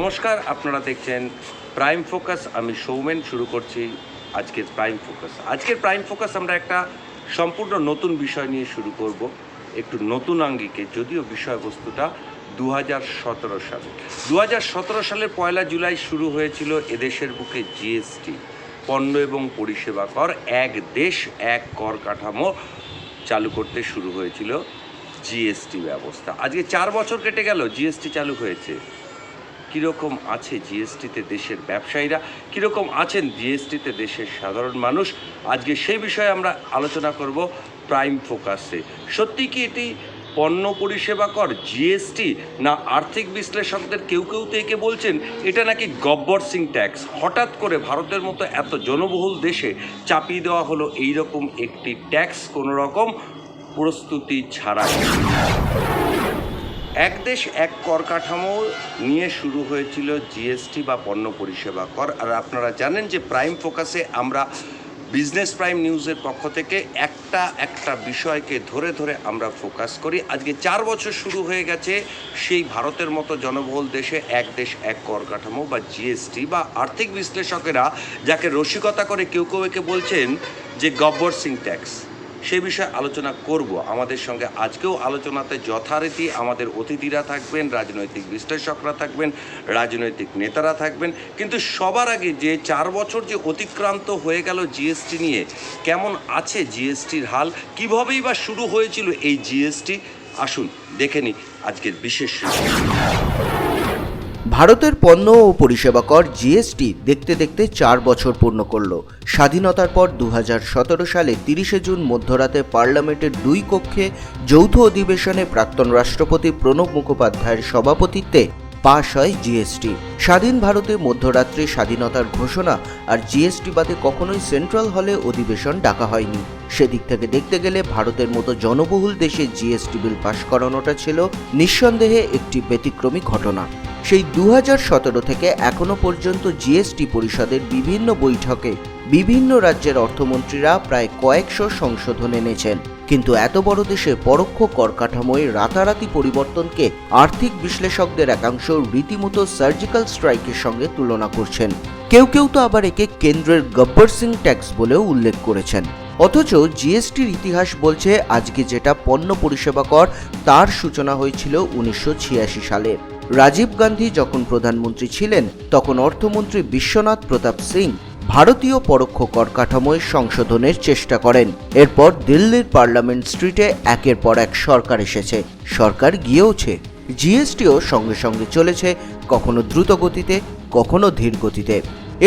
নমস্কার, আপনারা দেখছেন প্রাইম ফোকাস। আমি সৌমেন শুরু করছি আজকের প্রাইম ফোকাস। আজকের প্রাইম ফোকাস আমরা একটা সম্পূর্ণ নতুন বিষয় নিয়ে শুরু করব, একটু নতুন আঙ্গিকে, যদিও বিষয়বস্তুটা 2017 সালে 2017 সালের 1 জুলাই শুরু হয়েছিল এদেশের বুকে জিএসটি, পণ্য এবং পরিষেবা কর। এক দেশ এক কর কাঠামো চালু করতে শুরু হয়েছিল জিএসটি ব্যবস্থা। আজকে 4 বছর কেটে গেল, জিএসটি চালু হয়েছে। কীরকম আছে জিএসটিতে দেশের ব্যবসায়ীরা, কীরকম আছেন জিএসটিতে দেশের সাধারণ মানুষ, আজকে সেই বিষয়ে আমরা আলোচনা করব প্রাইম ফোকাসে। সত্যি কি এটি পণ্য পরিষেবা কর জিএসটি, না আর্থিক বিশ্লেষকদের কেউ কেউ তো একে বলছেন এটা নাকি গব্বর সিং ট্যাক্স? হঠাৎ করে ভারতের মতো এত জনবহুল দেশে চাপিয়ে দেওয়া হলো এইরকম একটি ট্যাক্স কোনো রকম প্রস্তুতি ছাড়াই। এক দেশ এক কর কাঠামো নিয়ে শুরু হয়েছিল জিএসটি বা পণ্য পরিষেবা কর। আর আপনারা জানেন যে প্রাইম ফোকাসে আমরা বিজনেস প্রাইম নিউজের পক্ষ থেকে একটা বিষয়কে ধরে ধরে আমরা ফোকাস করি। আজকে 4 বছর শুরু হয়ে গেছে সেই ভারতের মতো জনবহুল দেশে এক দেশ এক কর কাঠামো বা জিএসটি, বা আর্থিক বিশ্লেষকেরা যাকে রসিকতা করে কেউ কেউ একে বলছেন যে গব্বর সিং ট্যাক্স। সেই বিষয়ে আলোচনা করব। আমাদের সঙ্গে আজকেও আলোচনাতে যথারীতি আমাদের অতিথিরা থাকবেন, রাজনৈতিক বিশ্লেষকরা থাকবেন, রাজনৈতিক নেতারা থাকবেন। কিন্তু সবার আগে যে 4 বছর যে অতিক্রান্ত হয়ে গেল জিএসটি নিয়ে, কেমন আছে জিএসটির হাল, কীভাবেই বা শুরু হয়েছিল এই জিএসটি, আসুন দেখে নিই আজকের বিশেষ। ভারতের পণ্য ও পরিষেবা কর জিএসটি দেখতে দেখতে 4 বছর পূর্ণ করল। স্বাধীনতার পর 2017 সালে 30 জুন মধ্যরাতে পার্লামেন্টের 2 কক্ষে যৌথ অধিবেশনে প্রাক্তন রাষ্ট্রপতি প্রণব মুখোপাধ্যায়ের সভাপতিত্বে পাশ হয় জিএসটি। স্বাধীন ভারতে মধ্যরাত্রে স্বাধীনতার ঘোষণা আর জিএসটি বাদে কখনোই সেন্ট্রাল হলে অধিবেশন ডাকা হয়নি। সেদিক থেকে দেখতে গেলে ভারতের মতো জনবহুল দেশে জিএসটি বিল পাশ করানোটা ছিল নিঃসন্দেহে একটি ব্যতিক্রমী ঘটনা। সেই 2017 থেকে এখনো পর্যন্ত জিএসটি পরিষদের বিভিন্ন বৈঠকে বিভিন্ন রাজ্যের অর্থমন্ত্রীরা প্রায় কয়েকশো সংশোধন এনেছেন। কিন্তু এত বড় দেশে পরোক্ষ কর কাঠামোয় রাতারাতি পরিবর্তনকে আর্থিক বিশ্লেষকদের একাংশ রীতিমতো সার্জিক্যাল স্ট্রাইকের সঙ্গে তুলনা করছেন। কেউ কেউ তো আবার একে কেন্দ্রের গব্বর সিং ট্যাক্স বলেও উল্লেখ করেছেন। অথচ জিএসটির ইতিহাস বলছে আজকে যেটা পণ্য পরিষেবা কর, তার সূচনা হয়েছিল 1986 সালে। রাজীব গান্ধী যখন প্রধানমন্ত্রী ছিলেন তখন অর্থমন্ত্রী বিশ্বনাথ প্রতাপ সিং ভারতীয় পরোক্ষ কর কাঠামোয় সংশোধনের চেষ্টা করেন। এরপর দিল্লির পার্লামেন্ট স্ট্রিটে একের পর এক সরকার এসেছে, সরকার গিয়েওছে। জিএসটিও সঙ্গে সঙ্গে চলেছে, কখনো দ্রুত গতিতে, কখনো ধীর গতিতে।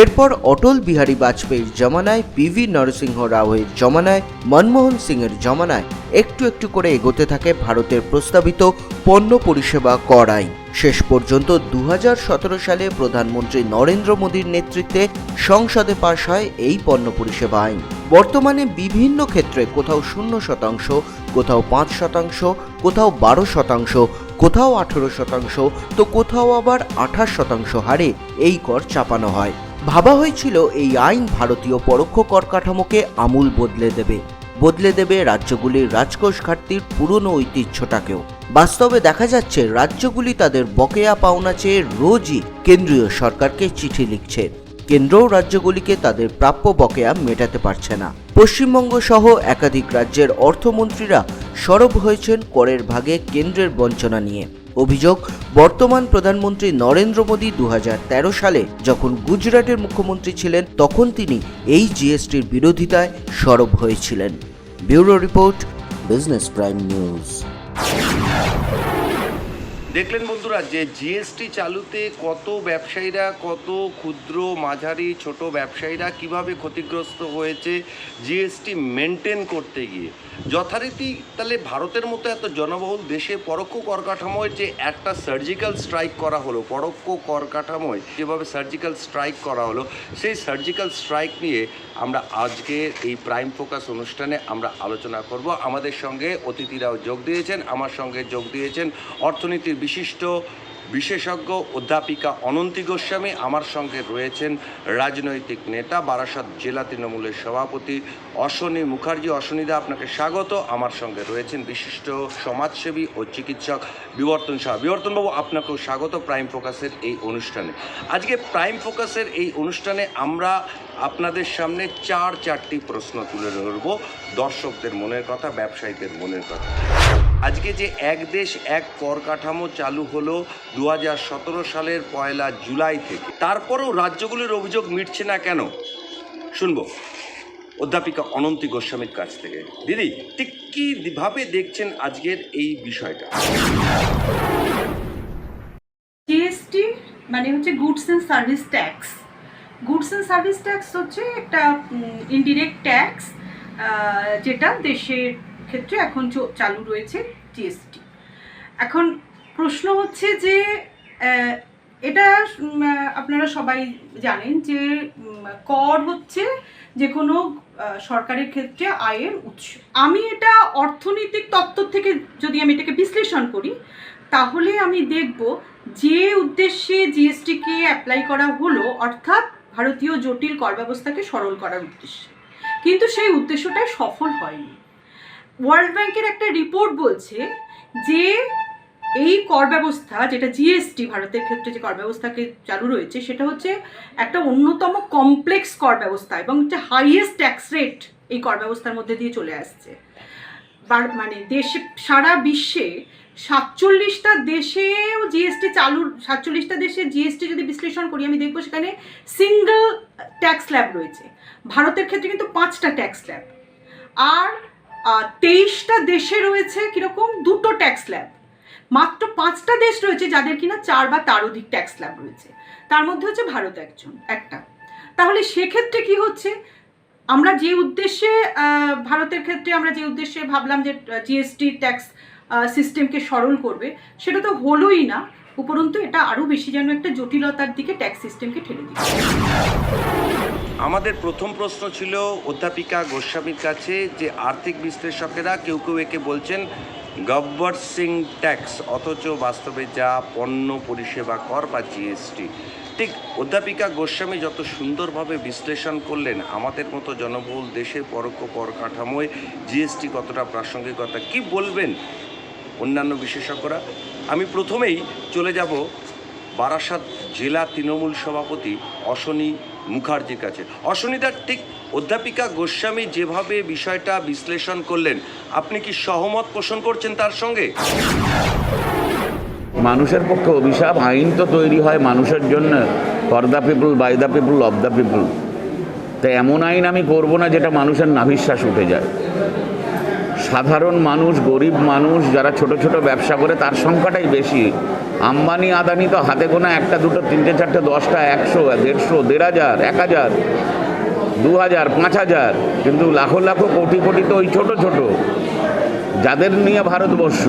এরপর অটল বিহারী বাজপেয়ীর জমানায়, পিভি নরসিংহ রাওয়ের জমানায়, মনমোহন সিংয়ের জমানায় একটু একটু করে এগোতে থাকে ভারতের প্রস্তাবিত পণ্য পরিষেবা কর আইন। শেষ পর্যন্ত 2017 সালে প্রধানমন্ত্রী নরেন্দ্র মোদীর নেতৃত্বে সংসদে পাশ হয় এই পণ্য পরিষেবা আইন। বর্তমানে বিভিন্ন ক্ষেত্রে কোথাও 0%, কোথাও 5%, কোথাও 12%, কোথাও 18%, তো কোথাও আবার 28% হারে এই কর চাপানো হয়। ভাবা হয়েছিল এই আইন ভারতীয় পরোক্ষ কর কাঠামোকে আমূল বদলে দেবে রাজ্যগুলির রাজকোষ ঘাটতির পুরনো ঐতিহ্যটাকেও। বাস্তবে দেখা যাচ্ছে রাজ্যগুলি তাদের বকেয়া পাওনা চেয়ে রোজই কেন্দ্রীয় সরকারকে চিঠি লিখছে। কেন্দ্রও রাজ্যগুলিকে তাদের প্রাপ্য বকেয়া মেটাতে পারছে না। পশ্চিমবঙ্গ সহ একাধিক রাজ্যের অর্থমন্ত্রীরা সরব হয়েছেন করের ভাগে কেন্দ্রের বঞ্চনা নিয়ে। অভিযোগ, বর্তমান প্রধানমন্ত্রী নরেন্দ্র মোদী 2013 সালে যখন গুজরাটের মুখ্যমন্ত্রী ছিলেন তখন তিনি এই জিএসটির বিরোধিতায় সরব হয়েছিলেন। Bureau report, business prime news. দেখলেন বন্ধুরা যে জিএসটি চালুতে কত ব্যবসায়ীরা, কত ক্ষুদ্র মাঝারি ছোট ব্যবসায়ীরা কিভাবে ক্ষতিগ্রস্ত হয়েছে জিএসটি মেনটেন করতে গিয়ে। যথারীতি তাহলে ভারতের মতো এত জনবহুল দেশে পরোক্ষ কর কাঠামোয় যে একটা সার্জিক্যাল স্ট্রাইক করা হলো, পরোক্ষ কর কাঠামোয় যেভাবে সার্জিক্যাল স্ট্রাইক করা হলো, সেই সার্জিক্যাল স্ট্রাইক নিয়ে আমরা আজকে এই প্রাইম ফোকাস অনুষ্ঠানে আমরা আলোচনা করব। আমাদের সঙ্গে অতিথিরাও যোগ দিয়েছেন, আমার সঙ্গে যোগ দিয়েছেন অর্থনীতির বিশিষ্ট বিশেষজ্ঞ অধ্যাপিকা অনন্তি গোস্বামী, আমার সঙ্গে রয়েছেন রাজনৈতিক নেতা বারাসাত জেলা তৃণমূলের সভাপতি অশ্বনী মুখার্জি। অশ্বনীদা, আপনাকে স্বাগত। আমার সঙ্গে রয়েছেন বিশিষ্ট সমাজসেবী ও চিকিৎসক বিবর্তন সাহা। বিবর্তনবাবু, আপনাকেও স্বাগত প্রাইম ফোকাসের এই অনুষ্ঠানে। আজকে প্রাইম ফোকাসের এই অনুষ্ঠানে আমরা আপনাদের সামনে চারটি প্রশ্ন তুলে ধরব, দর্শকদের মনের কথা, ব্যবসায়ীদের মনের কথা। আজকে যে এক দেশ এক কর কাঠামো চালু হলো 2017 সালের 1 জুলাই থেকে, তারপরেও রাজ্যগুলির অভিযোগ মিটছে না কেন, শুনবো অধ্যাপিকা অনন্তি গোস্বামীর কাছ থেকে। দিদি, ঠিক কীভাবে দেখছেন আজকের এই বিষয়টা? জিএসটি মানে হচ্ছে goods and service tax. Goods and service tax হচ্ছে একটা ইনডিরেক্ট ট্যাক্স, যেটা দেশের ক্ষেত্রে এখন চালু রয়েছে জিএসটি। এখন প্রশ্ন হচ্ছে যে এটা আপনারা সবাই জানেন যে কর হচ্ছে যে কোনো সরকারের ক্ষেত্রে আয়ের উৎস। আমি এটা অর্থনৈতিক তত্ত্ব থেকে যদি আমি এটাকে বিশ্লেষণ করি, তাহলে আমি দেখব যে উদ্দেশ্যে জিএসটিকে অ্যাপ্লাই করা হলো, অর্থাৎ ভারতীয় জটিল কর ব্যবস্থাকে সরল করার উদ্দেশ্যে, কিন্তু সেই উদ্দেশ্যটাই সফল হয়নি। ওয়ার্ল্ড ব্যাংকের একটা রিপোর্ট বলছে যে এই কর ব্যবস্থা, যেটা জিএসটি ভারতের ক্ষেত্রে যে কর ব্যবস্থাকে চালু রয়েছে, সেটা হচ্ছে একটা অন্যতম কমপ্লেক্স কর ব্যবস্থা এবং হচ্ছে হাইয়েস্ট ট্যাক্স রেট এই কর ব্যবস্থার মধ্যে দিয়ে চলে আসছে। মানে দেশে, সারা বিশ্বে 47টা দেশেও জিএসটি চালু, 47টা দেশে জিএসটি যদি বিশ্লেষণ করি, আমি দেখবো সেখানে সিঙ্গল ট্যাক্স স্ল্যাব রয়েছে। ভারতের ক্ষেত্রে কিন্তু 5টা ট্যাক্স স্ল্যাব, আর 23টা দেশে রয়েছে কীরকম 2টো ট্যাক্স স্ল্যাব। মাত্র 5টা দেশ রয়েছে যাদের কিনা 4 বা তার অধিক ট্যাক্স স্ল্যাব রয়েছে, তার মধ্যে হচ্ছে ভারত একটা। তাহলে সেক্ষেত্রে কি হচ্ছে, আমরা যে উদ্দেশ্যে ভারতের ক্ষেত্রে আমরা যে উদ্দেশ্যে ভাবলাম যে জিএসটি ট্যাক্স সিস্টেমকে সরল করবে, সেটা তো হলোই না, উপরন্তু এটা আরও বেশি যেন একটা জটিলতার দিকে ট্যাক্স সিস্টেমকে ঠেলে দিচ্ছে। আমাদের প্রথম প্রশ্ন ছিল অধ্যাপিকা গোস্বামীর কাছে যে আর্থিক বিশ্লেষকেরা কেউ একে বলছেন গব্বর সিং ট্যাক্স, অথচ বাস্তবে যা পণ্য পরিষেবা কর বা জিএসটি। ঠিক অধ্যাপিকা গোস্বামী যত সুন্দরভাবে বিশ্লেষণ করলেন, আমাদের মতো জনবহুল দেশে পরোক্ষ কর কাঠামোয় জিএসটি কতটা প্রাসঙ্গিকতা, কি বলবেন অন্যান্য বিশেষজ্ঞরা? আমি প্রথমেই চলে যাব বারাসাত জেলা তৃণমূল সভাপতি অশ্বনী মুখার্জির কাছে। অশ্বনীদা, ঠিক অধ্যাপিকা গোস্বামী যেভাবে বিষয়টা বিশ্লেষণ করলেন, আপনি কি সহমত পোষণ করছেন তার সঙ্গে? মানুষের পক্ষে অভিশাপ। আইন তো তৈরি হয় মানুষের জন্য, for the people, by the people, of the people. তো এমন আইন আমি করব না যেটা মানুষের নাভিশ্বাস উঠে যায়। সাধারণ মানুষ, গরিব মানুষ যারা ছোট ছোট ব্যবসা করে, তার সংখ্যাটাই বেশি। আম্বানি আদানি তো হাতে গোনা 1টা 2টো 3টে 4টে 10টা 100 150 1,500 1000 2000 5000, কিন্তু লাখো লাখো কোটি কোটি তো ওই ছোট ছোট যাদের নিয়ে ভারতবর্ষ।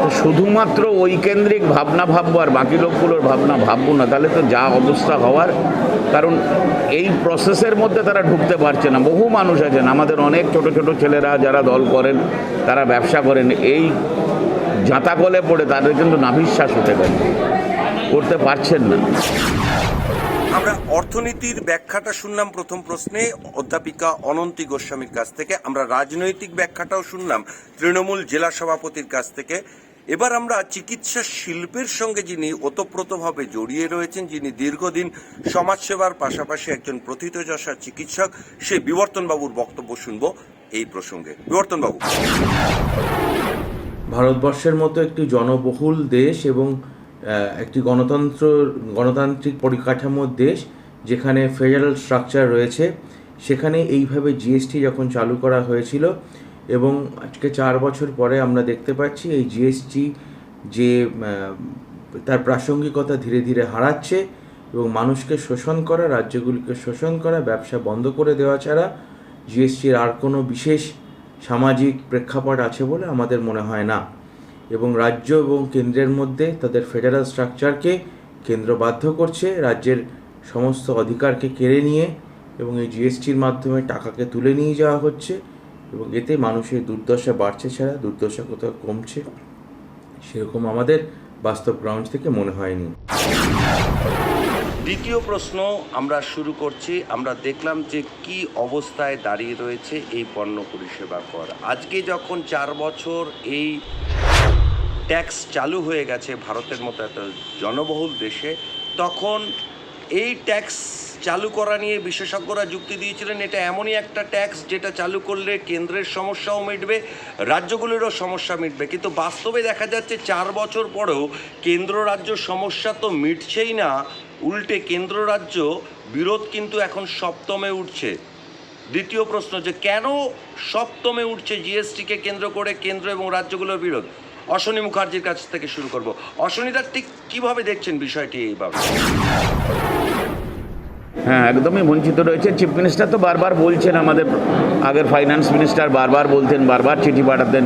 তো শুধুমাত্র ওই কেন্দ্রিক ভাবনা ভাববো আর বাকি লোকগুলোর ভাবনা ভাববো না, তাহলে তো যা অবস্থা হওয়ার। কারণ এই প্রসেসের মধ্যে তারা ঢুকতে পারছে না। বহু মানুষ আছেন, আমাদের অনেক ছোট ছোট ছেলেরা যারা দল করেন, তারা ব্যবসা করেন, এই জাঁতাকলে পড়ে তাদের কিন্তু নাভিশ্বাস উঠে গেছে, করতে পারছেন না। আমরা অর্থনীতির ব্যাখ্যাটা শুনলাম প্রথম প্রশ্নে অধ্যাপিকা অনন্তি গোস্বামীর কাছ থেকে, আমরা রাজনৈতিক ব্যাখ্যাটাও শুনলাম তৃণমূল জেলা সভাপতির কাছ থেকে। এবার আমরা চিকিৎসা শিল্পের সঙ্গে যিনি ওতপ্রোতভাবে জড়িয়ে রয়েছেন, যিনি দীর্ঘদিন সমাজসেবার পাশাপাশি একজন প্রথিতযশা চিকিৎসক, সেই বিবর্তনবাবুর বক্তব্য শুনবো এই প্রসঙ্গে। বিবর্তনবাবু, ভারতবর্ষের মতো একটি জনবহুল দেশ এবং একটি গণতান্ত্রিক পরিকাঠামোর দেশ, যেখানে ফেডারেল স্ট্রাকচার রয়েছে, সেখানে এইভাবে জিএসটি যখন চালু করা হয়েছিল এবং আজকে 4 বছর পরে আমরা দেখতে পাচ্ছি এই জিএসটি যে তার প্রাসঙ্গিকতা ধীরে ধীরে হারাচ্ছে এবং মানুষকে শোষণ করা, রাজ্যগুলিকে শোষণ করা, ব্যবসা বন্ধ করে দেওয়া ছাড়া জিএসটির আর কোনো বিশেষ সামাজিক প্রেক্ষাপট আছে বলে আমাদের মনে হয় না। এবং রাজ্য এবং কেন্দ্রের মধ্যে তাদের ফেডারেল স্ট্রাকচারকে কেন্দ্র বাধ্য করছে রাজ্যের সমস্ত অধিকারকে কেড়ে নিয়ে, এবং এই জিএসটির মাধ্যমে টাকাকে তুলে নিয়ে যাওয়া হচ্ছে এবং এতে মানুষের দুর্দশা বাড়ছে ছাড়া দুর্দশা কোথাও কমছে সেরকম আমাদের বাস্তব গ্রাউন্ড থেকে মনে হয়নি। দ্বিতীয় প্রশ্ন আমরা শুরু করছি। আমরা দেখলাম যে কি অবস্থায় দাঁড়িয়ে রয়েছে এই পণ্য পরিষেবা কর। আজকে যখন 4 বছর এই ট্যাক্স চালু হয়ে গেছে ভারতের মতো এত জনবহুল দেশে, তখন এই ট্যাক্স চালু করা নিয়ে বিশেষজ্ঞরা যুক্তি দিয়েছিলেন এটা এমনই একটা ট্যাক্স যেটা চালু করলে কেন্দ্রের সমস্যাও মিটবে, রাজ্যগুলিরও সমস্যা মিটবে। কিন্তু বাস্তবে দেখা যাচ্ছে 4 বছর পরেও কেন্দ্র রাজ্য সমস্যা তো মিটছেই না, উল্টে কেন্দ্র রাজ্য বিরোধ কিন্তু এখন সপ্তমে উঠছে। দ্বিতীয় প্রশ্ন, যে কেন সপ্তমে উঠছে জিএসটিকে কেন্দ্র করে কেন্দ্র এবং রাজ্যগুলোর বিরোধ? অশ্বনী মুখার্জির কাছ থেকে শুরু করব। অশ্বনীদা, ঠিক কীভাবে দেখছেন বিষয়টি এইভাবে? হ্যাঁ, একদমই বঞ্চিত রয়েছে। চিফ মিনিস্টার তো বারবার বলছেন, আমাদের আগের ফাইন্যান্স মিনিস্টার বারবার বলতেন, বারবার চিঠি পাঠাতেন,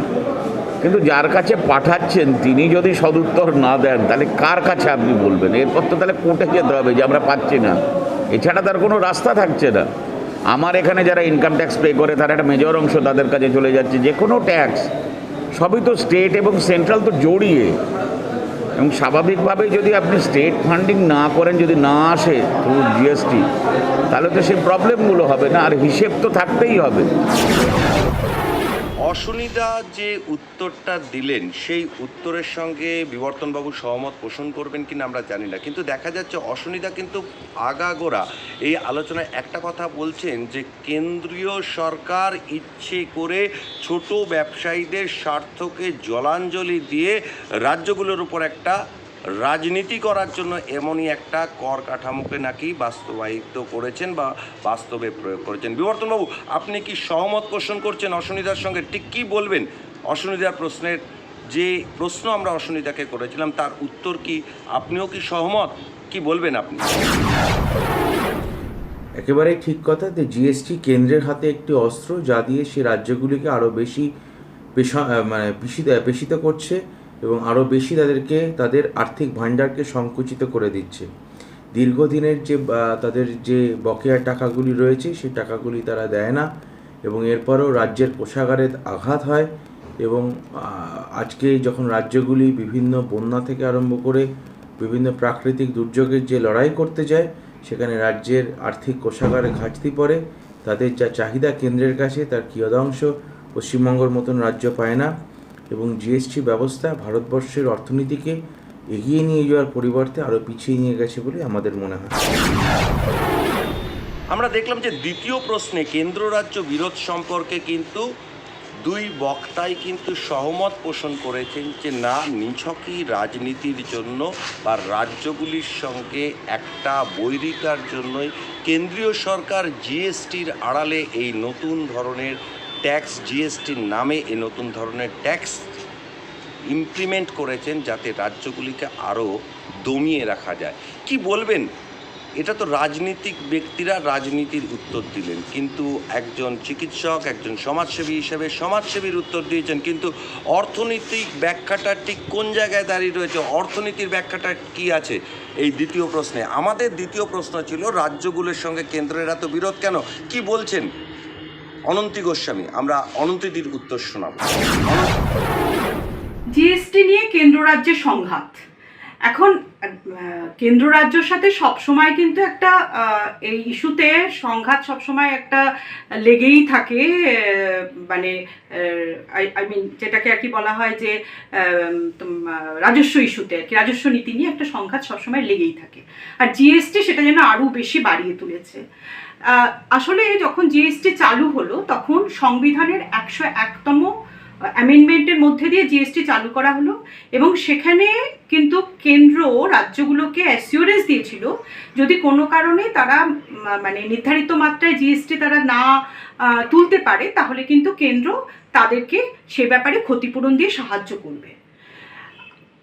কিন্তু যার কাছে পাঠাচ্ছেন তিনি যদি সদুত্তর না দেন তাহলে কার কাছে আপনি বলবেন? এরপর তো তাহলে কোর্টে যেতে হবে যে আমরা পাচ্ছি না, এছাড়া তার কোনো রাস্তা থাকছে না। আমার এখানে যারা ইনকাম ট্যাক্স পে করে তার একটা মেজর অংশ তাদের কাছে চলে যাচ্ছে। যে কোনো ট্যাক্স সবই তো স্টেট এবং সেন্ট্রাল তো জড়িয়ে, এবং স্বাভাবিকভাবেই যদি আপনি স্টেট ফান্ডিং না করেন, যদি না আসে থ্রু জিএসটি, তাহলে তো সেই প্রবলেমগুলো হবে না, আর হিসেব তো থাকতেই হবে। অশ্বনীদা যে উত্তরটা দিলেন সেই উত্তরের সঙ্গে বিবর্তনবাবু সহমত পোষণ করবেন কিনা আমরা জানি না, কিন্তু দেখা যাচ্ছে অশ্বনীদা কিন্তু আগাগোড়া এই আলোচনায় একটা কথা বলছেন যে কেন্দ্রীয় সরকার ইচ্ছে করে ছোট ব্যবসায়ীদের স্বার্থকে জলাঞ্জলি দিয়ে রাজ্যগুলোর উপর একটা রাজনীতি করার জন্য এমনই একটা কর কাঠামোকে নাকি বাস্তবায়িত করেছেন বা বাস্তবে প্রয়োগ করেছেন। বিবর্তনবাবু, আপনি কি সহমত পোষণ করছেন অশ্বনীদার সঙ্গে? ঠিক কী বলবেন অশ্বনীদার প্রশ্নের? যে প্রশ্ন আমরা অশ্বনীদাকে করেছিলাম তার উত্তর কি আপনিও কি সহমত? কি বলবেন আপনি? একেবারেই ঠিক কথা, যে জিএসটি কেন্দ্রের হাতে একটি অস্ত্র, যা দিয়ে সে রাজ্যগুলিকে আরও বেশি পেশিত করছে এবং আরও বেশি তাদেরকে তাদের আর্থিক ভাণ্ডারকে সংকুচিত করে দিচ্ছে। দীর্ঘদিনের যে তাদের যে বকেয়া টাকাগুলি রয়েছে সেই টাকাগুলি তারা দেয় না, এবং এরপরেও রাজ্যের কোষাগারে আঘাত হয়। এবং আজকে যখন রাজ্যগুলি বিভিন্ন বন্যা থেকে আরম্ভ করে বিভিন্ন প্রাকৃতিক দুর্যোগের যে লড়াই করতে যায়, সেখানে রাজ্যের আর্থিক কোষাগারে ঘাটতি পড়ে, তাদের যা চাহিদা কেন্দ্রের কাছে তার কিয়দাংশ পশ্চিমবঙ্গের মতন রাজ্য পায় না, এবং জিএসটি ব্যবস্থা ভারতবর্ষের অর্থনীতিকে এগিয়ে নিয়ে যাওয়ার পরিবর্তে আরও পিছিয়ে নিয়ে গেছে বলে আমাদের মনে হয়। আমরা দেখলাম যে দ্বিতীয় প্রশ্নে কেন্দ্র রাজ্য বিরোধ সম্পর্কে কিন্তু দুই বক্তাই কিন্তু সহমত পোষণ করেছেন যে না, নিছকই রাজনীতির জন্য বা রাজ্যগুলির সঙ্গে একটা বৈরিতার জন্যই কেন্দ্রীয় সরকার জিএসটির আড়ালে এই নতুন ধরনের ট্যাক্স, জিএসটির নামে এই নতুন ধরনের ট্যাক্স ইমপ্লিমেন্ট করেছেন যাতে রাজ্যগুলিকে আরও দমিয়ে রাখা যায়। কি বলবেন? এটা তো রাজনীতিক ব্যক্তিরা রাজনীতির উত্তর দিলেন, কিন্তু একজন চিকিৎসক, একজন সমাজসেবী হিসেবে সমাজসেবীর উত্তর দিয়েছেন, কিন্তু অর্থনৈতিক ব্যাখ্যাটা ঠিক কোন জায়গায় দাঁড়িয়ে রয়েছে? অর্থনীতির ব্যাখ্যাটা কি আছে এই দ্বিতীয় প্রশ্নে? আমাদের দ্বিতীয় প্রশ্ন ছিল রাজ্যগুলোর সঙ্গে কেন্দ্রের এত বিরোধ কেন? কি বলছেন অনন্তি গোস্বামী? আমরা অনন্তিদির উত্তর শোনাব। জিএসটি নিয়ে কেন্দ্র রাজ্যের সংঘাত। এখন কেন্দ্র রাজ্যের সাথে সবসময় কিন্তু একটা এই ইস্যুতে সংঘাত সবসময় একটা লেগেই থাকে, মানে আই মিন যেটাকে আর কি বলা হয় যে রাজস্ব ইস্যুতে আর কি, রাজস্ব নীতি নিয়ে একটা সংঘাত সবসময় লেগেই থাকে। আর জিএসটি সেটা যেন আরও বেশি বাড়িয়ে তুলেছে। আসলে যখন জিএসটি চালু হলো তখন সংবিধানের 101তম অ্যামেন্ডমেন্টের মধ্যে দিয়ে জিএসটি চালু করা হলো, এবং সেখানে কিন্তু কেন্দ্র রাজ্যগুলোকে অ্যাসিওরেন্স দিয়েছিল যদি কোনো কারণে তারা মানে নির্ধারিত মাত্রায় জিএসটি তারা না তুলতে পারে তাহলে কিন্তু কেন্দ্র তাদেরকে সে ব্যাপারে ক্ষতিপূরণ দিয়ে সাহায্য করবে।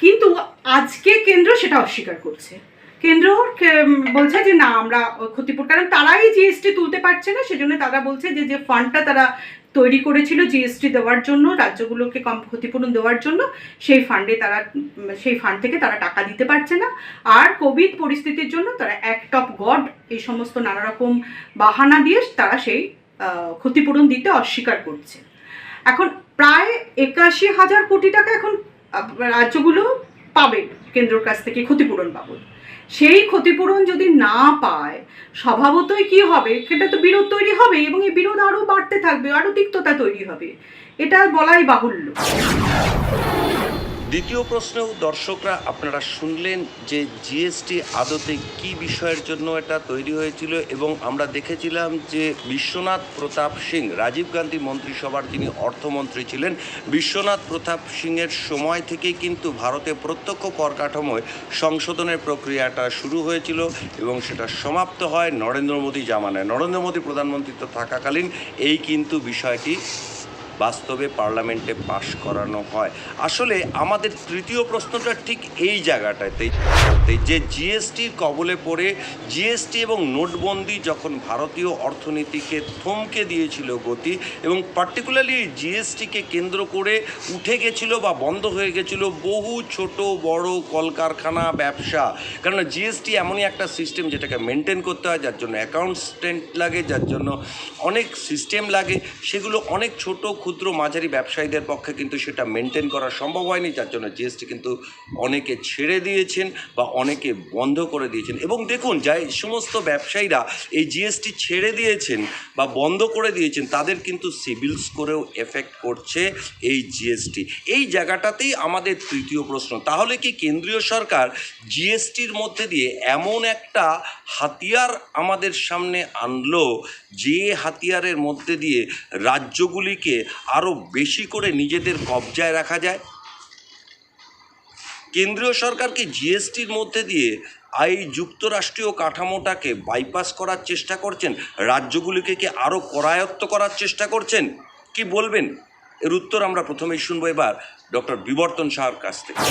কিন্তু আজকে কেন্দ্র সেটা অস্বীকার করছে। কেন্দ্র বলছে যে না, আমরা ক্ষতিপূরণ, কারণ তারাই জিএসটি তুলতে পারছে না, সেজন্য তারা বলছে যে যে ফান্ডটা তারা তৈরি করেছিল জিএসটি দেওয়ার জন্য, রাজ্যগুলোকে কম ক্ষতিপূরণ দেওয়ার জন্য, সেই ফান্ড থেকে তারা টাকা দিতে পারছে না। আর কোভিড পরিস্থিতির জন্য তারা অ্যাক্ট অফ গড এই সমস্ত নানা রকম বাহানা দিয়ে তারা সেই ক্ষতিপূরণ দিতে অস্বীকার করছে। এখন প্রায় 81,000 কোটি টাকা এখন রাজ্যগুলো পাবে কেন্দ্রের কাছ থেকে ক্ষতিপূরণ বাবদ। সেই ক্ষতিপূরণ যদি না পায় স্বভাবতই কি হবে, সেটা তো বিরোধ তৈরি হবে এবং এই বিরোধ আরও বাড়তে থাকবে, আরও তিক্ততা তৈরি হবে, এটা বলাই বাহুল্য। দ্বিতীয় প্রশ্নেও দর্শকরা আপনারা শুনলেন যে জিএসটি আদতে কি বিষয়ের জন্য এটা তৈরি হয়েছিল, এবং আমরা দেখেছিলাম যে বিশ্বনাথ প্রতাপ সিং, রাজীব গান্ধী মন্ত্রিসভার যিনি অর্থমন্ত্রী ছিলেন, বিশ্বনাথ প্রতাপ সিংয়ের সময় থেকেই কিন্তু ভারতে প্রত্যক্ষ কর কাঠামোয় সংশোধনের প্রক্রিয়াটা শুরু হয়েছিল এবং সেটা সমাপ্ত হয় নরেন্দ্র মোদী জামানায়। নরেন্দ্র মোদী প্রধানমন্ত্রী থাকাকালীন এই কিন্তু বিষয়টি বাস্তবে পার্লামেন্টে পাশ করানো হয়। আসলে আমাদের তৃতীয় প্রশ্নটা ঠিক এই জায়গাটাতেই, যে জিএসটির কবলে পড়ে জিএসটি এবং নোটবন্দি যখন ভারতীয় অর্থনীতিকে থমকে দিয়েছিল গতি, এবং পার্টিকুলারলি জিএসটিকে কেন্দ্র করে উঠে গেছিল বা বন্ধ হয়ে গেছিল বহু ছোট বড় কলকারখানা ব্যবসা। কারণ জিএসটি এমনই একটা সিস্টেম যেটাকে মেনটেন করতে হয়, যার জন্য অ্যাকাউন্টসেন্ট লাগে, যার জন্য অনেক সিস্টেম লাগে, সেগুলো অনেক ছোট ক্ষুদ্র মাঝারি ব্যবসায়ীদের পক্ষে কিন্তু সেটা মেনটেন করা সম্ভব হয়নি, যার জন্য জিএসটি কিন্তু অনেকে ছেড়ে দিয়েছেন বা অনেকে বন্ধ করে দিয়েছেন। এবং দেখুন, যাই সমস্ত ব্যবসায়ীরা এই জিএসটি ছেড়ে দিয়েছেন বা বন্ধ করে দিয়েছেন, তাদের কিন্তু সিভিল স্কোরেও এফেক্ট করছে এই জিএসটি। এই জায়গাটাতেই আমাদের তৃতীয় প্রশ্ন, তাহলে কি কেন্দ্রীয় সরকার জিএসটির মধ্যে দিয়ে এমন একটা হাতিয়ার আমাদের সামনে আনলো, যে হাতিয়ারের মধ্যে দিয়ে রাজ্যগুলিকে আরও বেশি করে নিজেদের কবজায় রাখা যায়? কেন্দ্রীয় সরকার কি জিএসটির মধ্যে দিয়ে এই যুক্তরাষ্ট্রীয় কাঠামোটাকে বাইপাস করার চেষ্টা করছেন? রাজ্যগুলিকে কি আরও করায়ত্ত করার চেষ্টা করছেন? কি বলবেন? এর উত্তর আমরা প্রথমেই শুনবো এবার ডক্টর বিবর্তন সাহার কাছ থেকে।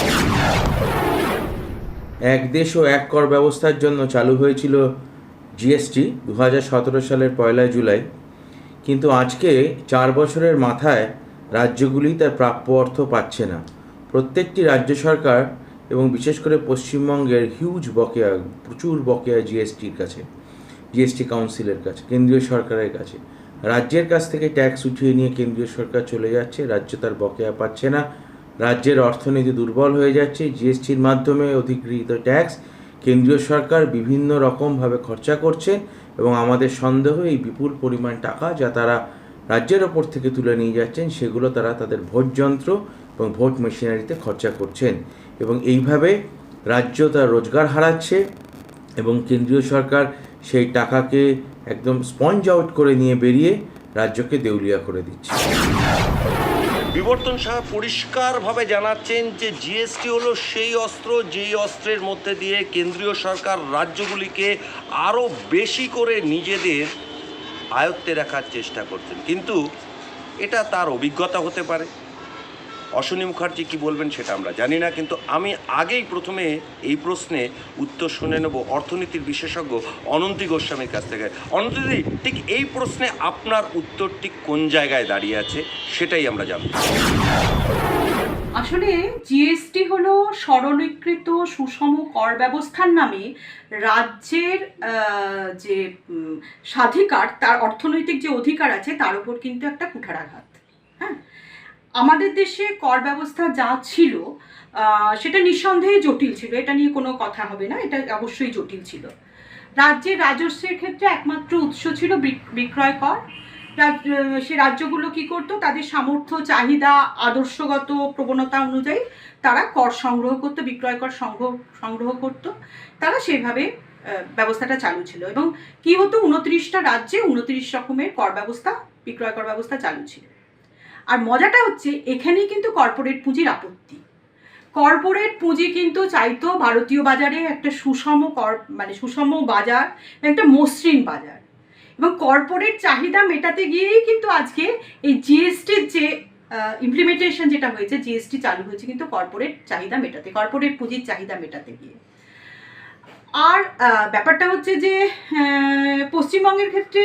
এক দেশ ও এক কর ব্যবস্থার জন্য চালু হয়েছিল জিএসটি 2017 সালের 1 জুলাই, কিন্তু আজকে 4 বছরের মাথায় রাজ্যগুলি তার প্রাপ্য অর্থ পাচ্ছে না। প্রত্যেকটি রাজ্য সরকার এবং বিশেষ করে পশ্চিমবঙ্গের হিউজ বকেয়া, প্রচুর বকেয়া জিএসটির কাছে, জিএসটি কাউন্সিলের কাছে, কেন্দ্রীয় সরকারের কাছে। রাজ্যের কাছ থেকে ট্যাক্স উঠিয়ে নিয়ে কেন্দ্রীয় সরকার চলে যাচ্ছে, রাজ্য তার বকেয়া পাচ্ছে না, রাজ্যের অর্থনীতি দুর্বল হয়ে যাচ্ছে। জিএসটির মাধ্যমে অধিগৃহীত ট্যাক্স কেন্দ্রীয় সরকার বিভিন্ন রকমভাবে খরচা করছেন এবং আমাদের সন্দেহ এই বিপুল পরিমাণ টাকা যা তারা রাজ্যের ওপর থেকে তুলে নিয়ে যাচ্ছেন, সেগুলো তারা তাদের ভোট যন্ত্র এবং ভোট মেশিনারিতে খরচা করছেন, এবং এইভাবে রাজ্য তার রোজগার হারাচ্ছে এবং কেন্দ্রীয় সরকার সেই টাকাকে একদম স্পঞ্জ আউট করে নিয়ে বেরিয়ে রাজ্যকে দেউলিয়া করে দিচ্ছে। বিবর্তন সাহা পরিষ্কারভাবে জানাচ্ছেন যে জিএসটি হলো সেই অস্ত্র, যেই অস্ত্রের মধ্যে দিয়ে কেন্দ্রীয় সরকার রাজ্যগুলিকে আরও বেশি করে নিজেদের আয়ত্তে রাখার চেষ্টা করছেন। কিন্তু এটা তার অভিজ্ঞতা হতে পারে। অশ্বিনী মুখার্জি কী বলবেন সেটা আমরা জানি না, কিন্তু আমি আগেই প্রথমে এই প্রশ্নে উত্তর শুনে নেব অর্থনীতির বিশেষজ্ঞ অনন্তি গোস্বামীর কাছ থেকে। অনন্তিদি, ঠিক এই প্রশ্নে আপনার উত্তর ঠিক কোন জায়গায় দাঁড়িয়ে আছে সেটাই আমরা জানব। আসলে জিএসটি হলো সরলীকৃত সুষম কর ব্যবস্থার নামে রাজ্যের যে স্বাধিকার, তার অর্থনৈতিক যে অধিকার আছে তার উপর কিন্তু একটা কুঠারাঘাত। হ্যাঁ, আমাদের দেশে কর ব্যবস্থা যা ছিল সেটা নিঃসন্দেহে জটিল ছিল, এটা নিয়ে কোনো কথা হবে না, এটা অবশ্যই জটিল ছিল। রাজ্যের রাজস্বের ক্ষেত্রে একমাত্র উৎস ছিল বিক্রয় কর। সে রাজ্যগুলো কি করতো, তাদের সামর্থ্য, চাহিদা, আদর্শগত প্রবণতা অনুযায়ী তারা কর সংগ্রহ করতো, বিক্রয় কর সংগ্রহ করতো, তারা সেভাবে ব্যবস্থাটা চালু ছিল। এবং কি হতো, 29টা রাজ্যে 29 রকমের কর ব্যবস্থা, বিক্রয় কর ব্যবস্থা চালু ছিল। আর মজাটা হচ্ছে এখানেই কিন্তু কর্পোরেট পুঁজির আপত্তি। কর্পোরেট পুঁজি কিন্তু চাইতো ভারতীয় বাজারে একটা সুষম সুষম বাজার, একটা মসৃণ বাজার, এবং কর্পোরেট চাহিদা মেটাতে গিয়েই কিন্তু আজকে এই জিএসটির যে ইমপ্লিমেন্টেশন যেটা হয়েছে, জিএসটি চালু হয়েছে কিন্তু কর্পোরেট চাহিদা মেটাতে, কর্পোরেট পুঁজির চাহিদা মেটাতে গিয়ে। আর ব্যাপারটা হচ্ছে যে পশ্চিমবঙ্গের ক্ষেত্রে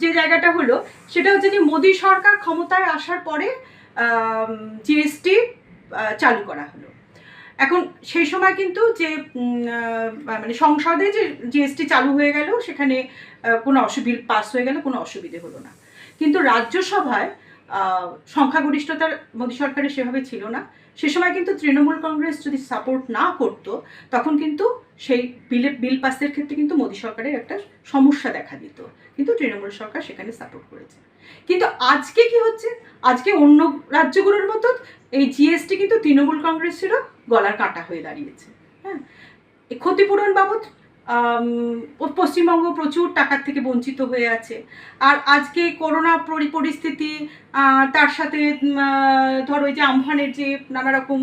যে জায়গাটা হলো সেটা হচ্ছে যে মোদী সরকার ক্ষমতায় আসার পরে জিএসটি চালু করা হলো। এখন সেই সময় কিন্তু যে সংসদে যে জিএসটি চালু হয়ে গেল, সেখানে কোনো বিল পাস হয়ে গেল, কোনো অসুবিধে হলো না। কিন্তু রাজ্যসভায় সংখ্যাগরিষ্ঠতার মোদী সরকারের সেভাবে ছিল না। সে সময় কিন্তু তৃণমূল কংগ্রেস যদি সাপোর্ট না করতো তখন কিন্তু সেই বিল পাসের ক্ষেত্রে কিন্তু মোদী সরকারের একটা সমস্যা দেখা দিত, কিন্তু তৃণমূল সরকার সেখানে সাপোর্ট করেছে। কিন্তু আজকে কি হচ্ছে, আজকে অন্য রাজ্যগুলোর মতো এই জিএসটি কিন্তু তৃণমূল কংগ্রেসেরও গলার কাঁটা হয়ে দাঁড়িয়েছে। হ্যাঁ, এই ক্ষতিপূরণ বাবদ পশ্চিমবঙ্গ প্রচুর টাকার থেকে বঞ্চিত হয়ে আছে। আর আজকে করোনা পরিস্থিতি, তার সাথে ধরো এই যে আমফানের যে নানা রকম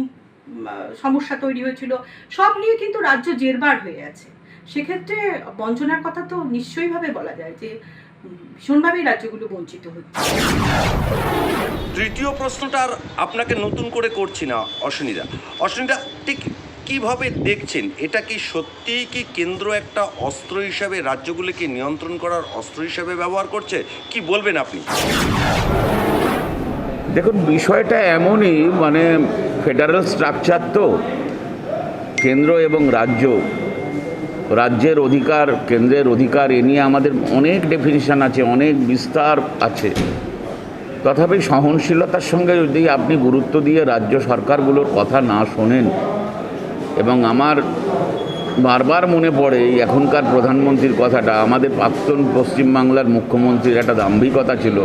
সমস্যা তৈরি হয়েছিল, সব নিয়ে কিন্তু রাজ্য জেরবার হয়ে আছে। সেক্ষেত্রে বঞ্চনার কথা তো নিশ্চয়ইভাবে বলা যায় যে ভীষণভাবেই রাজ্যগুলো বঞ্চিত হচ্ছে। তৃতীয় প্রশ্নটা আর আপনাকে নতুন করে করছি না অশ্বিনীদা, ঠিক কিভাবে দেখছেন, এটা কি সত্যিই কি কেন্দ্র একটা অস্ত্র হিসাবে রাজ্যগুলিকে নিয়ন্ত্রণ করার অস্ত্র হিসাবে ব্যবহার করছে? কি বলবেন আপনি? দেখুন, বিষয়টা এমনই, মানে ফেডারেল স্ট্রাকচার তো, কেন্দ্র এবং রাজ্যের অধিকার, কেন্দ্রের অধিকার, এ নিয়ে আমাদের অনেক ডেফিনিশন আছে, অনেক বিস্তার আছে। তথাপি সহনশীলতার সঙ্গে যদি আপনি গুরুত্ব দিয়ে রাজ্য সরকারগুলোর কথা না শোনেন, এবং আমার বারবার মনে পড়ে এখনকার প্রধানমন্ত্রীর কথাটা, আমাদের প্রাক্তন পশ্চিমবাংলার মুখ্যমন্ত্রীর একটা দাম্ভিকতা ছিল,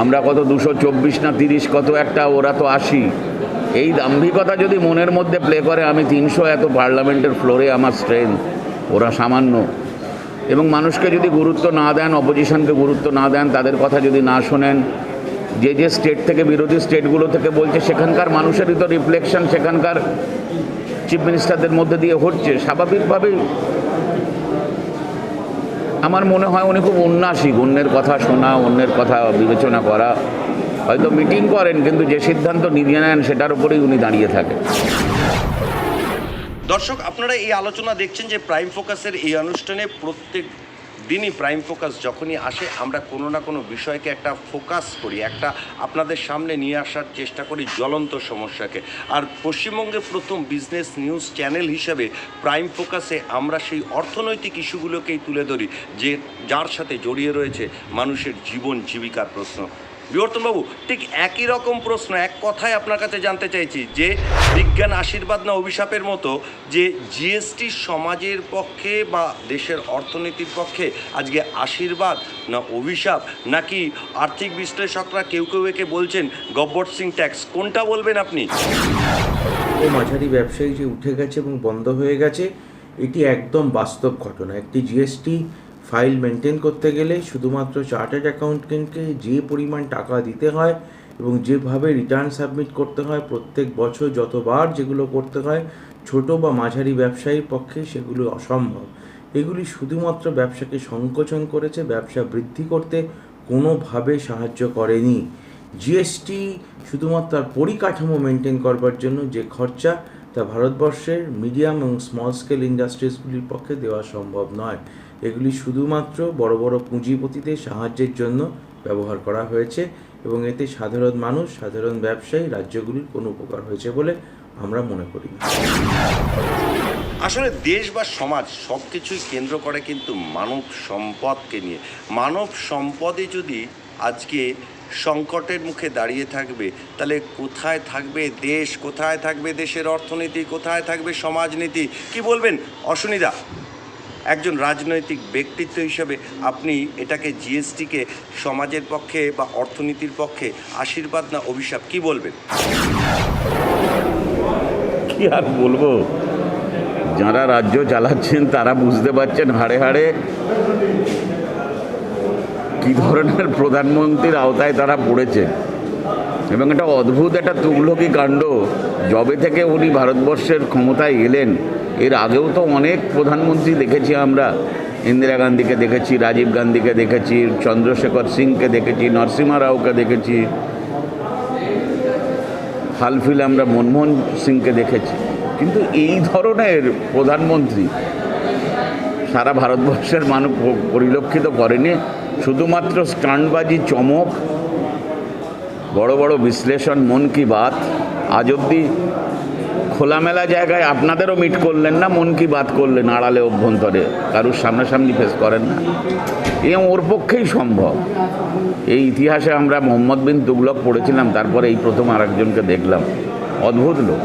আমরা কত 224 না 30 কত একটা, ওরা তো 80। এই দাম্ভিকতা যদি মনের মধ্যে প্লে করে, আমি 300 এত পার্লামেন্টের ফ্লোরে আমার স্ট্রেংথ, ওরা সামান্য, এবং মানুষকে যদি গুরুত্ব না দেন, অপোজিশনকে গুরুত্ব না দেন, তাদের কথা যদি না শোনেন, যে স্টেট থেকে, বিরোধী স্টেটগুলো থেকে বলছে, সেখানকার মানুষেরই তো রিফ্লেকশন সেখানকার চিফ মিনিস্টারদের মধ্যে দিয়ে হচ্ছে। স্বাভাবিকভাবেই আমার মনে হয় উনি খুব উন্নাসিক, অন্যের কথা শোনা, অন্যের কথা বিবেচনা করা। হয়তো মিটিং করেন, কিন্তু যে সিদ্ধান্ত নিয়ে নেন সেটার উপরেই উনি দাঁড়িয়ে থাকেন। দর্শক, আপনারা এই আলোচনা দেখছেন যে প্রাইম ফোকাসের এই অনুষ্ঠানে প্রত্যেক দিনই প্রাইম ফোকাস যখনই আসে, আমরা কোনো না কোনো বিষয়কে একটা ফোকাস করি, একটা আপনাদের সামনে নিয়ে আসার চেষ্টা করি জ্বলন্ত সমস্যাকে। আর পশ্চিমবঙ্গের প্রথম বিজনেস নিউজ চ্যানেল হিসেবে প্রাইম ফোকাসে আমরা সেই অর্থনৈতিক ইস্যুগুলোকেই তুলে ধরি, যার সাথে জড়িয়ে রয়েছে মানুষের জীবন জীবিকার প্রশ্ন। বিবর্তনবাবু, ঠিক একই রকম প্রশ্ন এক কথায় আপনার কাছে জানতে চাইছি যে বিজ্ঞান আশীর্বাদ না অভিশাপের মতো, যে জিএসটি সমাজের পক্ষে বা দেশের অর্থনীতির পক্ষে আজকে আশীর্বাদ না অভিশাপ, নাকি আর্থিক বিশ্লেষকরা কেউ একে বলছেন গব্বর সিং ট্যাক্স, কোনটা বলবেন আপনি? ও মাঝারি ব্যবসায়ী যে উঠে গেছে এবং বন্ধ হয়ে গেছে, এটি একদম বাস্তব ঘটনা। একটি জিএসটি ফাইল মেনটেন করতে গেলে শুধুমাত্র চার্টার্ড অ্যাকাউন্টেন্টকে যে পরিমাণ টাকা দিতে হয় এবং যেভাবে রিটার্ন সাবমিট করতে হয় প্রত্যেক বছর, যতবার যেগুলো করতে হয়, ছোট বা মাঝারি ব্যবসায়ীর পক্ষে সেগুলো অসম্ভব। এগুলি শুধুমাত্র ব্যবসাকে সংকোচন করেছে, ব্যবসা বৃদ্ধি করতে কোনোভাবে সাহায্য করেনি। জিএসটি শুধুমাত্র পরিকাঠামো মেনটেন করবার জন্য যে খরচা, তা ভারতবর্ষের মিডিয়াম এবং স্মল স্কেল ইন্ডাস্ট্রিজগুলির পক্ষে দেওয়া সম্ভব নয়। এগুলি শুধুমাত্র বড় বড় পুঁজিপতিদের সাহায্যের জন্য ব্যবহার করা হয়েছে এবং এতে সাধারণ মানুষ, সাধারণ ব্যবসায়ী, রাজ্যগুলির কোনো উপকার হয়েছে বলে আমরা মনে করি না। আসলে দেশ বা সমাজ সব কিছুই কেন্দ্র করে কিন্তু মানব সম্পদকে নিয়ে। মানব সম্পদে যদি আজকে সংকটের মুখে দাঁড়িয়ে থাকবে, তাহলে কোথায় থাকবে দেশ, কোথায় থাকবে দেশের অর্থনীতি, কোথায় থাকবে সমাজনীতি? কি বলবেন অশ্বিনীদা, একজন রাজনৈতিক ব্যক্তিত্ব হিসেবে আপনি এটাকে, জিএসটিকে সমাজের পক্ষে বা অর্থনীতির পক্ষে আশীর্বাদ না অভিশাপ, কি বলবেন? কি আর বলবো, যারা রাজ্য চালাচ্ছেন তারা বুঝতে পারছেন হাড়ে হাড়ে কী ধরনের প্রধানমন্ত্রীর আওতায় তারা পড়েছে। এবং এটা অদ্ভুত একটা তুগলকি কাণ্ড। যবে থেকে উনি ভারতবর্ষের ক্ষমতায় এলেন, এর আগেও তো অনেক প্রধানমন্ত্রী দেখেছি আমরা, ইন্দিরা গান্ধীকে দেখেছি, রাজীব গান্ধীকে দেখেছি, চন্দ্রশেখর সিংকে দেখেছি, নরসিমহা রাওকে দেখেছি, হালফিল আমরা মনমোহন সিংকে দেখেছি। কিন্তু এই ধরনের প্রধানমন্ত্রী সারা ভারতবর্ষের মানুষ পরিলক্ষিত করেনি। শুধুমাত্র স্টান্টবাজি, চমক, বড় বড় বিশ্লেষণ, মন কি বাত, আজ অবধি খোলামেলা জায়গায় আপনাদেরও মিট করলেন না, মন কি বাত করলেন আড়ালে অভ্যন্তরে, কারুর সামনাসামনি ফেস করেন না, এ ওর পক্ষেই সম্ভব। এই ইতিহাসে আমরা মোহাম্মদ বিন তুগলক পড়েছিলাম, তারপরে এই প্রথম আরেকজনকে দেখলাম, অদ্ভুত লোক।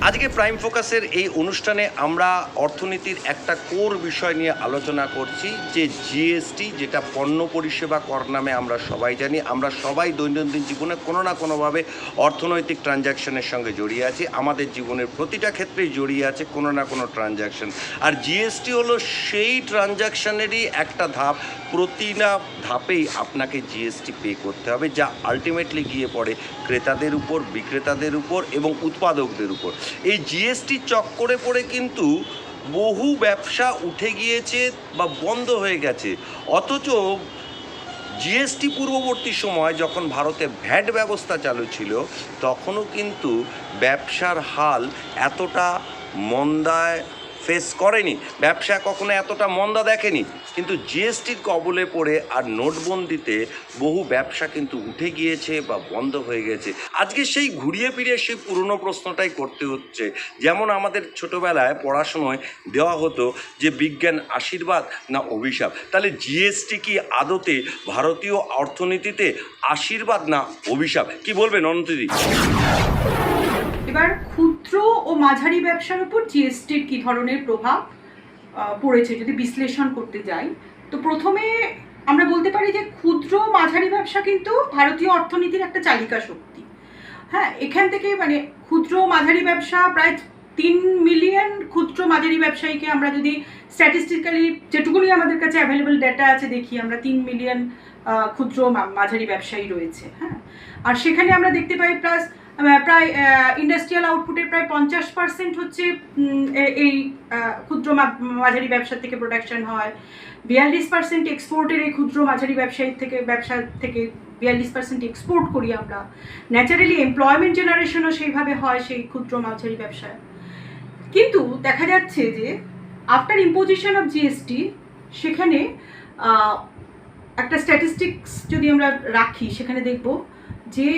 আজকে প্রাইম ফোকাসের এই অনুষ্ঠানে আমরা অর্থনীতির একটা কোর বিষয় নিয়ে আলোচনা করছি, যে জিএসটি, যেটা পণ্য পরিষেবা কর নামে আমরা সবাই জানি। আমরা সবাই দৈনন্দিন জীবনে কোনো না কোনোভাবে অর্থনৈতিক ট্রানজ্যাকশনের সঙ্গে জড়িয়ে আছি, আমাদের জীবনের প্রতিটা ক্ষেত্রেই জড়িয়ে আছে কোনো না কোনো ট্রানজ্যাকশন। আর জিএসটি হলো সেই ট্রানজ্যাকশনেরই একটা ধাপ। প্রতিটা ধাপেই আপনাকে জিএসটি পে করতে হবে, যা আলটিমেটলি গিয়ে পড়ে ক্রেতাদের উপর, বিক্রেতাদের উপর এবং উৎপাদকদের উপর। এই জিএসটি চক্করে পড়ে কিন্তু বহু ব্যবসা উঠে গিয়েছে বা বন্ধ হয়ে গেছে। অথচ জিএসটি পূর্ববর্তী সময় যখন ভারতে ভ্যাট ব্যবস্থা চালু ছিল, তখনও কিন্তু ব্যবসার হাল এতটা মন্দায় ফেস করেনি, ব্যবসা কখনো এতটা মন্দা দেখেনি। কিন্তু জিএসটির কবলে পড়ে আর নোটবন্দিতে বহু ব্যবসা কিন্তু উঠে গিয়েছে বা বন্ধ হয়ে গেছে। আজকে সেই ঘুরিয়ে ফিরিয়ে সেই পুরনো প্রশ্নটাই করতে হচ্ছে। যেমন আমাদের ছোটোবেলায় পড়াশোনায় দেওয়া হতো যে বিজ্ঞান আশীর্বাদ না অভিশাপ, তাহলে জিএসটি কি আদতে ভারতীয় অর্থনীতিতে আশীর্বাদ না অভিশাপ? কি বলবেন অনন্তিদি? এবার ক্ষুদ্র ও মাঝারি ব্যবসার উপর জিএসটির কী ধরনের প্রভাব পড়েছে যদি বিশ্লেষণ করতে যাই, তো প্রথমে আমরা বলতে পারি যে ক্ষুদ্র মাঝারি ব্যবসা কিন্তু ভারতীয় অর্থনীতির একটা চালিকা শক্তি। হ্যাঁ, এখান থেকে মানে ক্ষুদ্র মাঝারি ব্যবসা প্রায় 3 মিলিয়ন ক্ষুদ্র মাঝারি ব্যবসায়ীকে আমরা যদি স্ট্যাটিস্টিক্যালি যেটুকুনি আমাদের কাছে অ্যাভেলেবল ডেটা আছে দেখি, আমরা 3 মিলিয়ন ক্ষুদ্র মাঝারি ব্যবসায়ী রয়েছে। হ্যাঁ, আর সেখানে আমরা দেখতে পাই প্রায় ইন্ডাস্ট্রিয়াল আউটপুটের প্রায় 50% হচ্ছে এই ক্ষুদ্র মাঝারি ব্যবসা থেকে প্রোডাকশন হয়। 42% এক্সপোর্টের এই ক্ষুদ্র মাঝারি ব্যবসা থেকে 42% এক্সপোর্ট করি আমরা। ন্যাচারালি এমপ্লয়মেন্ট জেনারেশনও সেইভাবে হয় সেই ক্ষুদ্র মাঝারি ব্যবসায়। কিন্তু দেখা যাচ্ছে যে আফটার ইম্পোজিশন অফ জিএসটি সেখানে একটা স্ট্যাটিস্টিক্স যদি আমরা রাখি, সেখানে দেখব যে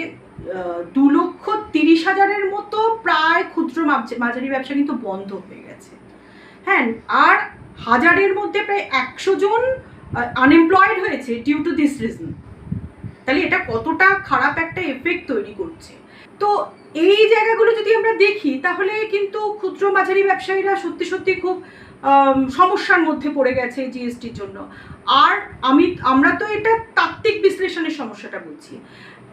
2,30,000-এর মতো প্রায় ক্ষুদ্র মাঝারি ব্যবসা কিন্তু বন্ধ হয়ে গেছে। হ্যাঁ, আর 1000-এর মধ্যে প্রায় 100 জন আনএমপ্লয়েড হয়েছে ডিউ টু দিস রিজন। তাহলে এটা কতটা খারাপ একটা এফেক্ট তৈরি করছে। তো এই জায়গাগুলো যদি আমরা দেখি, তাহলে কিন্তু ক্ষুদ্র মাঝারি ব্যবসায়ীরা সত্যি সত্যি খুব সমস্যার মধ্যে পড়ে গেছে জিএসটির জন্য। আর আমরা তো এটা তাত্ত্বিক বিশ্লেষণের সমস্যাটা বলছি,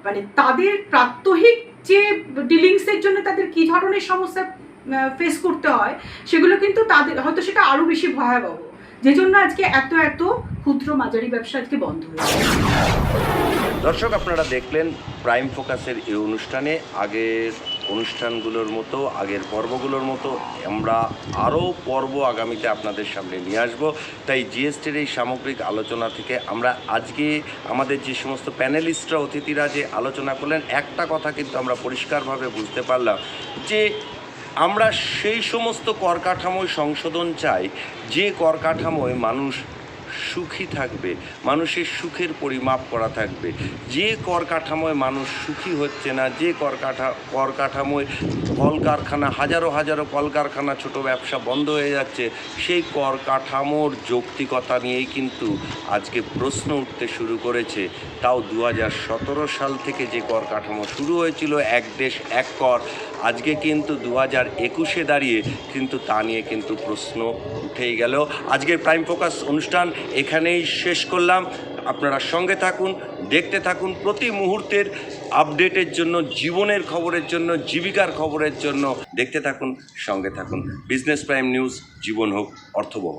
মানে তাদের প্রাত্যহিক যে ডিলিংসের জন্য তাদের কী ধরনের সমস্যা ফেস করতে হয়, সেগুলো কিন্তু তাদের হয়তো সেটা আরও বেশি ভয়াবহ, যে জন্য আজকে এত ক্ষুদ্র মাঝারি ব্যবসা আজকে বন্ধ হয়েছে। দর্শক, আপনারা দেখলেন প্রাইম ফোকাসের এই অনুষ্ঠানে। আগের অনুষ্ঠানগুলোর মতো, আগের পর্বগুলোর মতো আমরা আরও পর্ব আগামীতে আপনাদের সামনে নিয়ে আসবো। তাই জিএসটির এই সামগ্রিক আলোচনা থেকে আমরা আজকে আমাদের যে সমস্ত প্যানেলিস্টরা, অতিথিরা যে আলোচনা করলেন, একটা কথা কিন্তু আমরা পরিষ্কারভাবে বুঝতে পারলাম যে আমরা সেই সমস্ত কর কাঠামোয় সংশোধন চাই যে কর কাঠামোয় মানুষ সুখী থাকবে, মানুষের সুখের পরিমাপ করা থাকবে। যে কর কাঠামোয় মানুষ সুখী হচ্ছে না, যে কর কাঠামোয় কলকারখানা, হাজারো কলকারখানা, ছোট ব্যবসা বন্ধ হয়ে যাচ্ছে, সেই কর কাঠামোর যৌক্তিকতা নিয়েই কিন্তু আজকে প্রশ্ন উঠতে শুরু করেছে। তাও 2017 সাল থেকে যে কর কাঠামো শুরু হয়েছিল, এক দেশ এক কর, আজকে কিন্তু 2021-এ দাঁড়িয়ে কিন্তু তা নিয়ে কিন্তু প্রশ্ন উঠেই গেল। আজকের প্রাইম ফোকাস অনুষ্ঠান এখানেই শেষ করলাম। আপনারা সঙ্গে থাকুন, দেখতে থাকুন, প্রতি মুহূর্তের আপডেটের জন্য, জীবনের খবরের জন্য, জীবিকার খবরের জন্য দেখতে থাকুন, সঙ্গে থাকুন। বিজনেস প্রাইম নিউজ, জীবন হোক অর্থবহ।